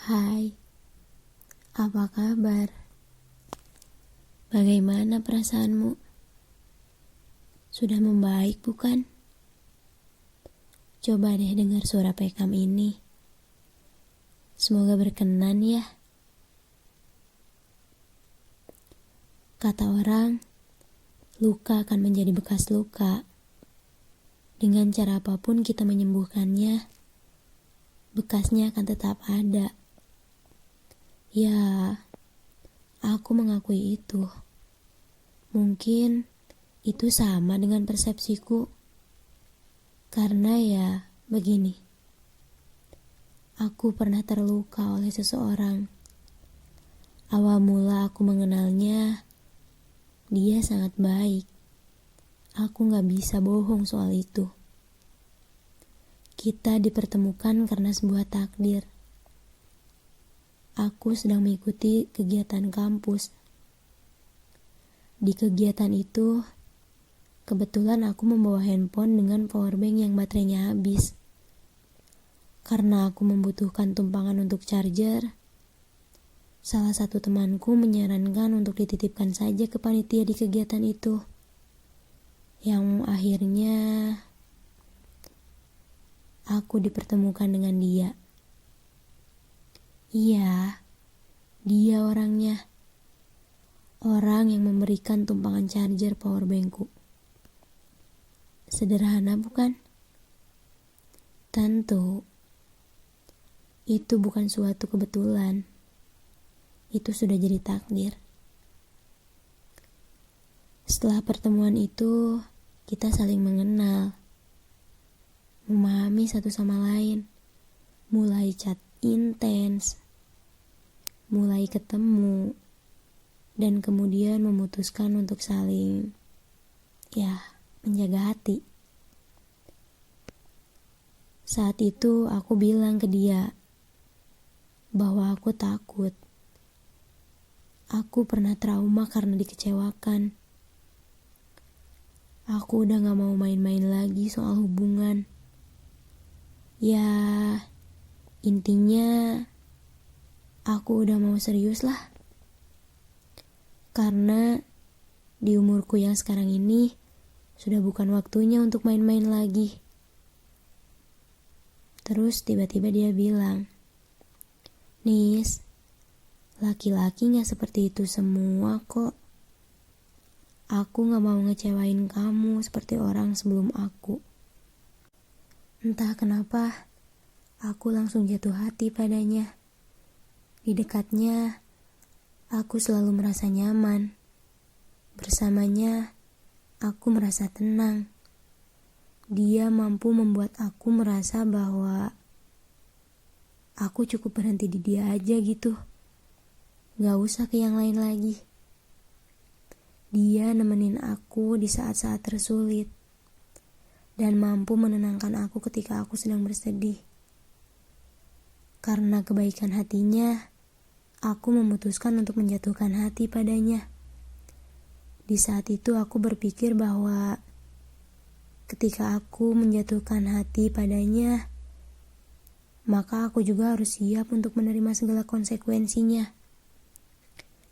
Hai, apa kabar? Bagaimana perasaanmu? Sudah membaik bukan? Coba deh dengar suara pekam ini. Semoga berkenan ya. Kata orang, luka akan menjadi bekas luka. Dengan cara apapun kita menyembuhkannya, bekasnya akan tetap ada. Ya, aku mengakui itu. Mungkin itu sama dengan persepsiku. Karena ya begini. Aku pernah terluka oleh seseorang. Awal mula aku mengenalnya, dia sangat baik. Aku gak bisa bohong soal itu. Kita dipertemukan karena sebuah takdir. Aku sedang mengikuti kegiatan kampus. Di kegiatan itu, kebetulan aku membawa handphone dengan powerbank yang baterainya habis. Karena aku membutuhkan tumpangan untuk charger, salah satu temanku menyarankan untuk dititipkan saja ke panitia di kegiatan itu. Yang akhirnya aku dipertemukan dengan dia. Iya, dia orangnya. Orang yang memberikan tumpangan charger powerbankku. Sederhana bukan? Tentu, itu bukan suatu kebetulan. Itu sudah jadi takdir. Setelah pertemuan itu, kita saling mengenal. Memahami satu sama lain. Mulai chat intens, mulai ketemu, dan kemudian memutuskan untuk saling menjaga hati. Saat itu aku bilang ke dia bahwa aku takut. Aku pernah trauma karena dikecewakan. Aku udah gak mau main-main lagi soal hubungan. Ya, intinya aku udah mau serius lah. Karena di umurku yang sekarang ini sudah bukan waktunya untuk main-main lagi. Terus tiba-tiba dia bilang, "Nis, laki-laki gak seperti itu semua kok. Aku gak mau ngecewain kamu seperti orang sebelum aku." Entah kenapa, aku langsung jatuh hati padanya. Di dekatnya, aku selalu merasa nyaman. Bersamanya, aku merasa tenang. Dia mampu membuat aku merasa bahwa aku cukup berhenti di dia aja gitu. Gak usah ke yang lain lagi. Dia nemenin aku di saat-saat tersulit. Dan mampu menenangkan aku ketika aku sedang bersedih. Karena kebaikan hatinya, aku memutuskan untuk menjatuhkan hati padanya. Di saat itu aku berpikir bahwa ketika aku menjatuhkan hati padanya, maka aku juga harus siap untuk menerima segala konsekuensinya.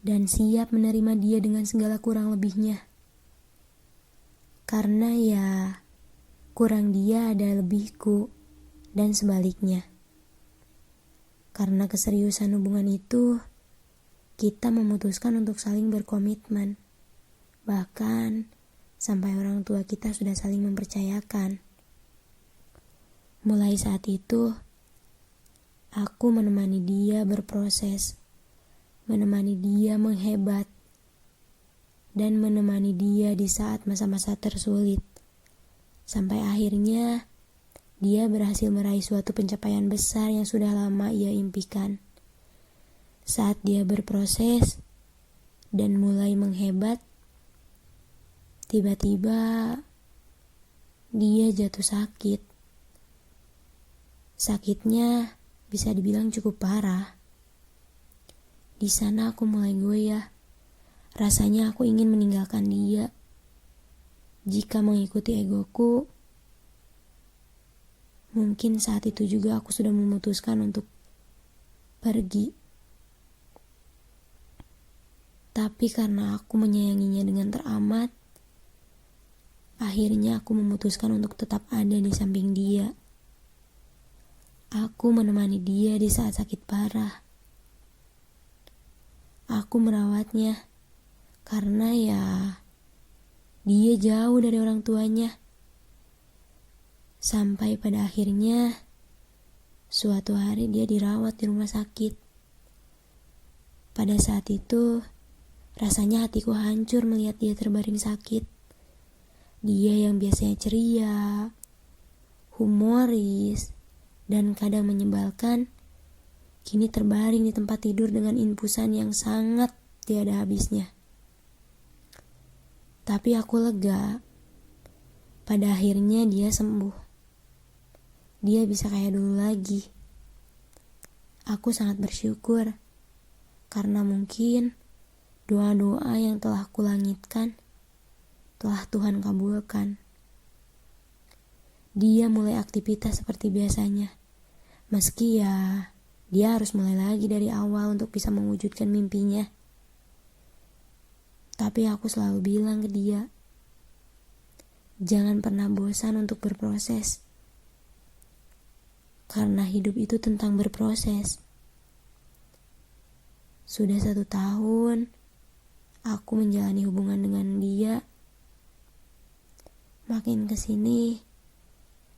Dan siap menerima dia dengan segala kurang lebihnya. Karena ya, kurang dia ada lebihku, dan sebaliknya. Karena keseriusan hubungan itu, kita memutuskan untuk saling berkomitmen. Bahkan, sampai orang tua kita sudah saling mempercayakan. Mulai saat itu, aku menemani dia berproses, menemani dia menghebat, dan menemani dia di saat masa-masa tersulit. Sampai akhirnya, dia berhasil meraih suatu pencapaian besar yang sudah lama ia impikan. Saat dia berproses dan mulai menghebat, tiba-tiba dia jatuh sakit. Sakitnya bisa dibilang cukup parah. Di sana aku mulai goyah. Rasanya aku ingin meninggalkan dia. Jika mengikuti egoku, mungkin saat itu juga aku sudah memutuskan untuk pergi. Tapi karena aku menyayanginya dengan teramat, akhirnya aku memutuskan untuk tetap ada di samping dia. Aku menemani dia di saat sakit parah. Aku merawatnya karena ya dia jauh dari orang tuanya. Sampai pada akhirnya suatu hari dia dirawat di rumah sakit. Pada saat itu rasanya hatiku hancur melihat dia terbaring sakit. Dia yang biasanya ceria, humoris, dan kadang menyebalkan, kini terbaring di tempat tidur dengan infusan yang sangat tiada habisnya. Tapi aku lega. Pada akhirnya dia sembuh. Dia bisa kayak dulu lagi. Aku sangat bersyukur karena mungkin doa-doa yang telah kulangitkan telah Tuhan kabulkan. Dia mulai aktivitas seperti biasanya. Meski ya dia harus mulai lagi dari awal untuk bisa mewujudkan mimpinya. Tapi aku selalu bilang ke dia, jangan pernah bosan untuk berproses. Karena hidup itu tentang berproses. Sudah 1 tahun aku menjalani hubungan dengan dia. Makin kesini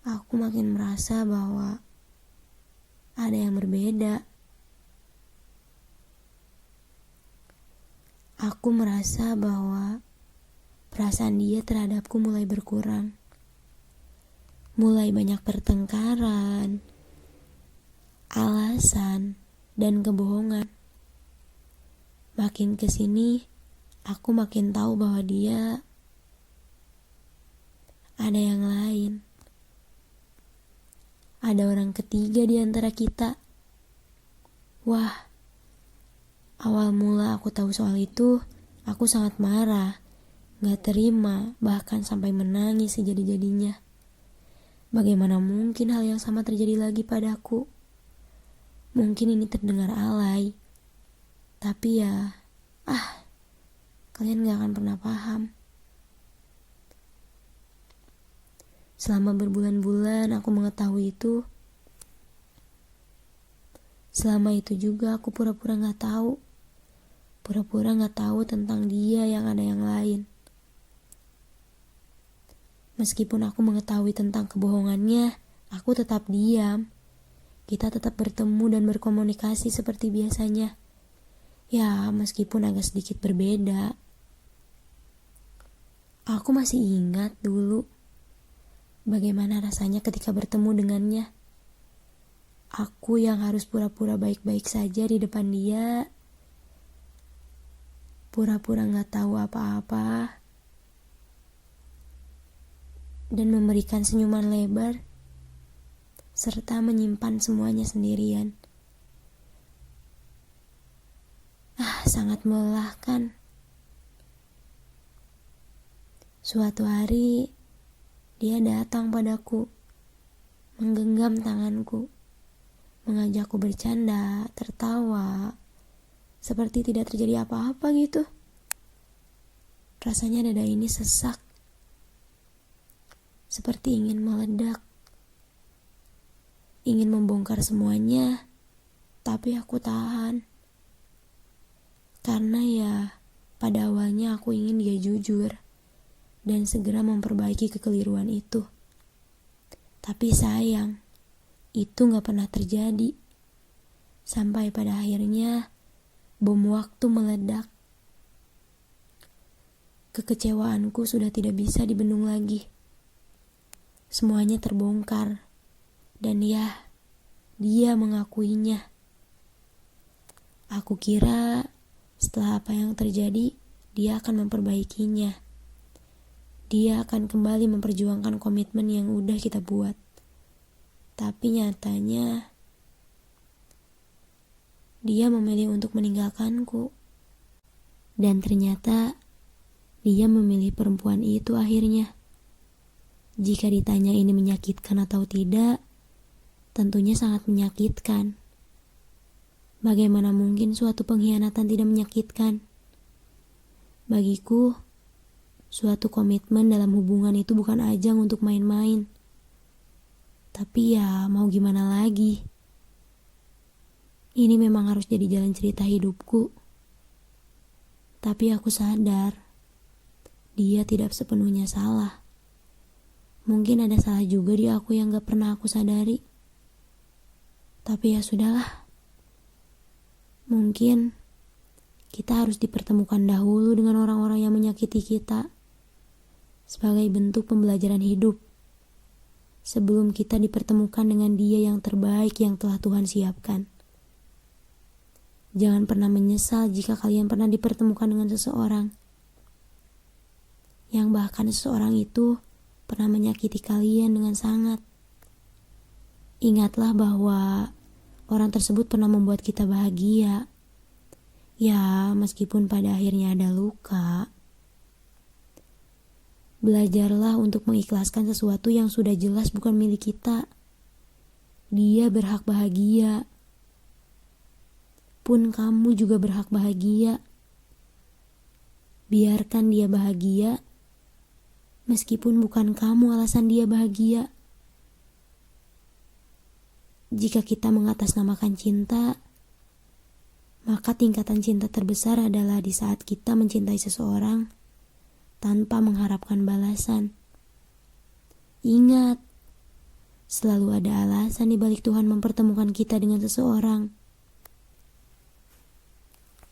aku makin merasa bahwa ada yang berbeda. Aku merasa bahwa perasaan dia terhadapku mulai berkurang. Mulai banyak pertengkaran, alasan, dan kebohongan. Makin kesini, aku makin tahu bahwa dia ada yang lain. Ada orang ketiga di antara kita. Wah, awal mula aku tahu soal itu, aku sangat marah, gak terima, bahkan sampai menangis sejadi-jadinya. Bagaimana mungkin hal yang sama terjadi lagi padaku? Mungkin ini terdengar alay, tapi ya, kalian gak akan pernah paham. Selama berbulan-bulan aku mengetahui itu. Selama itu juga aku pura-pura gak tahu. Pura-pura gak tahu tentang dia yang ada yang lain. Meskipun aku mengetahui tentang kebohongannya, aku tetap diam. Kita tetap bertemu dan berkomunikasi seperti biasanya. Ya, meskipun agak sedikit berbeda. Aku masih ingat dulu bagaimana rasanya ketika bertemu dengannya. Aku yang harus pura-pura baik-baik saja di depan dia. Pura-pura gak tahu apa-apa. Dan memberikan senyuman lebar. Serta menyimpan semuanya sendirian. Sangat melelahkan. Suatu hari, dia datang padaku, menggenggam tanganku, mengajakku bercanda, tertawa, seperti tidak terjadi apa-apa gitu. Rasanya dada ini sesak, seperti ingin meledak. Ingin membongkar semuanya, tapi aku tahan. Karena ya, pada awalnya aku ingin dia jujur dan segera memperbaiki kekeliruan itu. Tapi sayang, itu gak pernah terjadi. Sampai pada akhirnya, bom waktu meledak. Kekecewaanku sudah tidak bisa dibendung lagi. Semuanya terbongkar. Dan ya, dia mengakuinya. Aku kira setelah apa yang terjadi, dia akan memperbaikinya. Dia akan kembali memperjuangkan komitmen yang udah kita buat. Tapi nyatanya, dia memilih untuk meninggalkanku. Dan ternyata, dia memilih perempuan itu akhirnya. Jika ditanya ini menyakitkan atau tidak, tentunya sangat menyakitkan. Bagaimana mungkin suatu pengkhianatan tidak menyakitkan? Bagiku, suatu komitmen dalam hubungan itu bukan ajang untuk main-main. Tapi ya mau gimana lagi? Ini memang harus jadi jalan cerita hidupku. Tapi aku sadar, dia tidak sepenuhnya salah. Mungkin ada salah juga di aku yang gak pernah aku sadari. Tapi ya sudahlah. Mungkin kita harus dipertemukan dahulu dengan orang-orang yang menyakiti kita sebagai bentuk pembelajaran hidup sebelum kita dipertemukan dengan dia yang terbaik yang telah Tuhan siapkan. Jangan pernah menyesal jika kalian pernah dipertemukan dengan seseorang yang bahkan seseorang itu pernah menyakiti kalian dengan sangat. Ingatlah bahwa orang tersebut pernah membuat kita bahagia. Ya, meskipun pada akhirnya ada luka. Belajarlah untuk mengikhlaskan sesuatu yang sudah jelas bukan milik kita. Dia berhak bahagia. Pun kamu juga berhak bahagia. Biarkan dia bahagia, meskipun bukan kamu alasan dia bahagia. Jika kita mengatasnamakan cinta, maka tingkatan cinta terbesar adalah di saat kita mencintai seseorang tanpa mengharapkan balasan. Ingat, selalu ada alasan di balik Tuhan mempertemukan kita dengan seseorang.